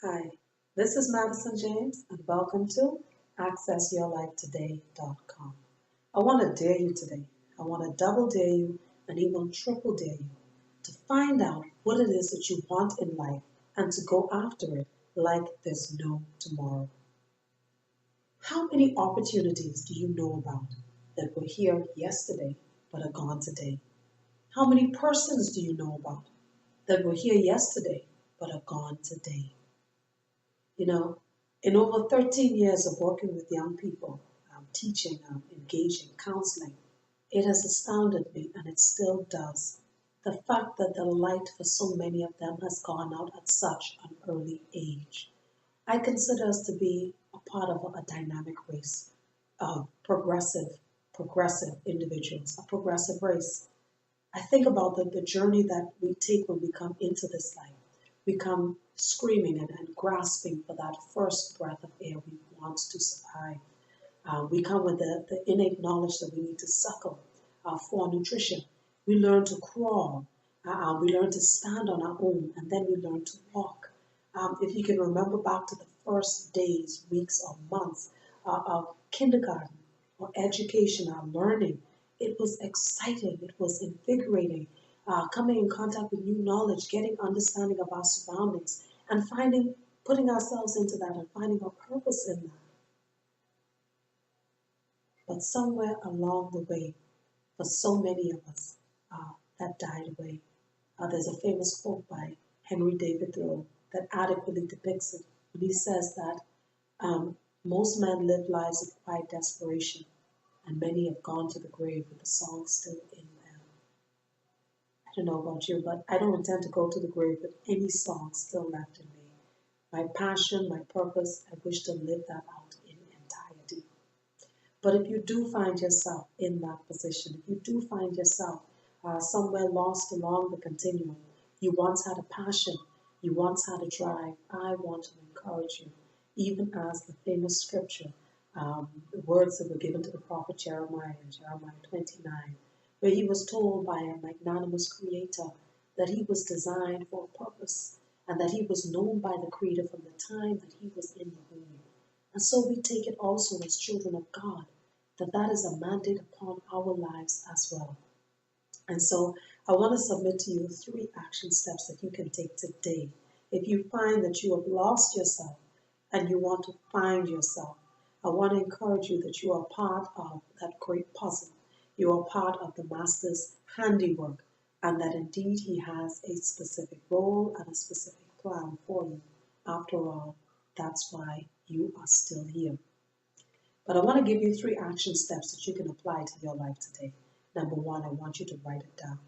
Hi, this is Madison James, and welcome to AccessYourLifeToday.com. I want to dare you today. I want to double dare you and even triple dare you to find out what it is that you want in life and to go after it like there's no tomorrow. How many opportunities do you know about that were here yesterday but are gone today? How many persons do you know about that were here yesterday but are gone today? You know, in over 13 years of working with young people, teaching, engaging, counseling, it has astounded me, and it still does. The fact that the light for so many of them has gone out at such an early age. I consider us to be a part of a dynamic race of progressive individuals, a progressive race. I think about the journey that we take when we come into this life. We come screaming and grasping for that first breath of air we want to survive. We come with the innate knowledge that we need to suckle for nutrition. We learn to crawl. We learn to stand on our own, and then we learn to walk. If you can remember back to the first days, weeks, or months of kindergarten or education or learning, it was exciting, it was invigorating, coming in contact with new knowledge, getting understanding of our surroundings, and putting ourselves into that and finding our purpose in that. But somewhere along the way, for so many of us, that died away. There's a famous quote by Henry David Thoreau that adequately depicts it. And he says that most men live lives of quiet desperation, and many have gone to the grave with the song still in them. I don't know about you, but I don't intend to go to the grave with any song still left in me. My passion, my purpose, I wish to live that out in entirety. But if you do find yourself in that position, if you do find yourself somewhere lost along the continuum, you once had a passion, you once had a drive, I want to encourage you, even as the famous scripture, the words that were given to the prophet Jeremiah in Jeremiah 29, where he was told by a magnanimous creator that he was designed for a purpose and that he was known by the creator from the time that he was in the womb. And so we take it also as children of God that that is a mandate upon our lives as well. And so I want to submit to you 3 action steps that you can take today. If you find that you have lost yourself and you want to find yourself, I want to encourage you that you are part of that great puzzle. You are part of the Master's handiwork, and that indeed He has a specific role and a specific plan for you. After all, that's why you are still here. But I want to give you 3 action steps that you can apply to your life today. Number 1, I want you to write it down.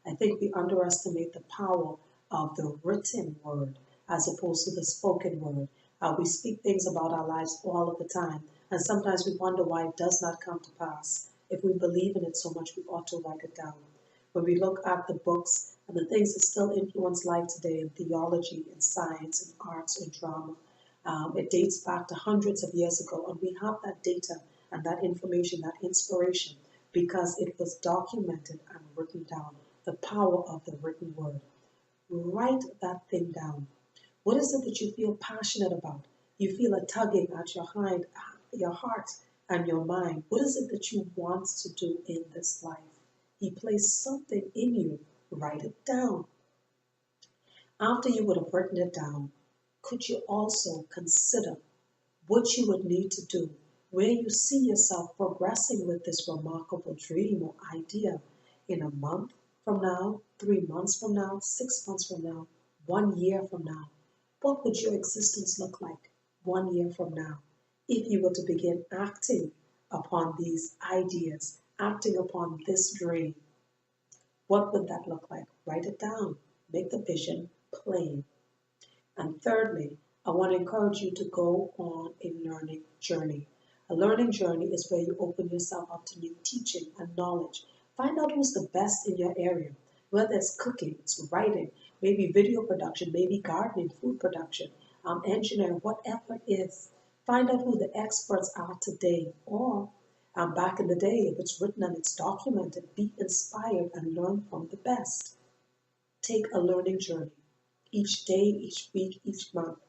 I think we underestimate the power of the written word as opposed to the spoken word. We speak things about our lives all of the time, and sometimes we wonder why it does not come to pass. If we believe in it so much, we ought to write it down. When we look at the books and the things that still influence life today in theology, in science, in arts, in drama, it dates back to hundreds of years ago, and we have that data and that information, that inspiration, because it was documented and written down. The power of the written word. Write that thing down. What is it that you feel passionate about? You feel a tugging at your heart and your mind. What is it that you want to do in this life? He placed something in you. Write it down. After you would have written it down, could you also consider what you would need to do, where you see yourself progressing with this remarkable dream or idea in a month from now, 3 months from now, 6 months from now, 1 year from now? What would your existence look like 1 year from now if you were to begin acting upon these ideas, acting upon this dream? What would that look like? Write it down. Make the vision plain. And thirdly, I want to encourage you to go on a learning journey. A learning journey is where you open yourself up to new teaching and knowledge. Find out who's the best in your area, whether it's cooking, it's writing, maybe video production, maybe gardening, food production, engineering, whatever it is. Find out who the experts are today, or back in the day, if it's written and it's documented, be inspired and learn from the best. Take a learning journey each day, each week, each month.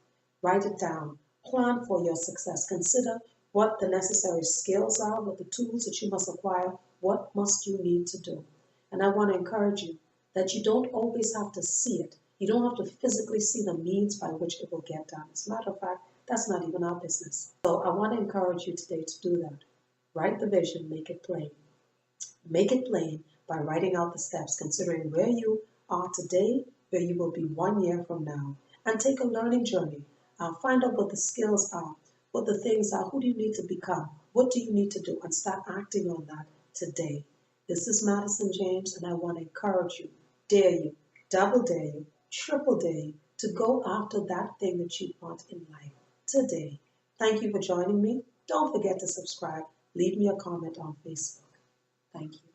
Write it down. Plan for your success. Consider what the necessary skills are, what the tools that you must acquire, what must you need to do. And I want to encourage you that you don't always have to see it. You don't have to physically see the means by which it will get done. As a matter of fact, that's not even our business. So I want to encourage you today to do that. Write the vision, make it plain. Make it plain by writing out the steps, considering where you are today, where you will be 1 year from now, and take a learning journey. Find out what the skills are, what the things are, who do you need to become, what do you need to do, and start acting on that today. This is Madison James, and I want to encourage you, dare you, double dare you, triple dare you to go after that thing that you want in life today. Thank you for joining me. Don't forget to subscribe. Leave me a comment on Facebook. Thank you.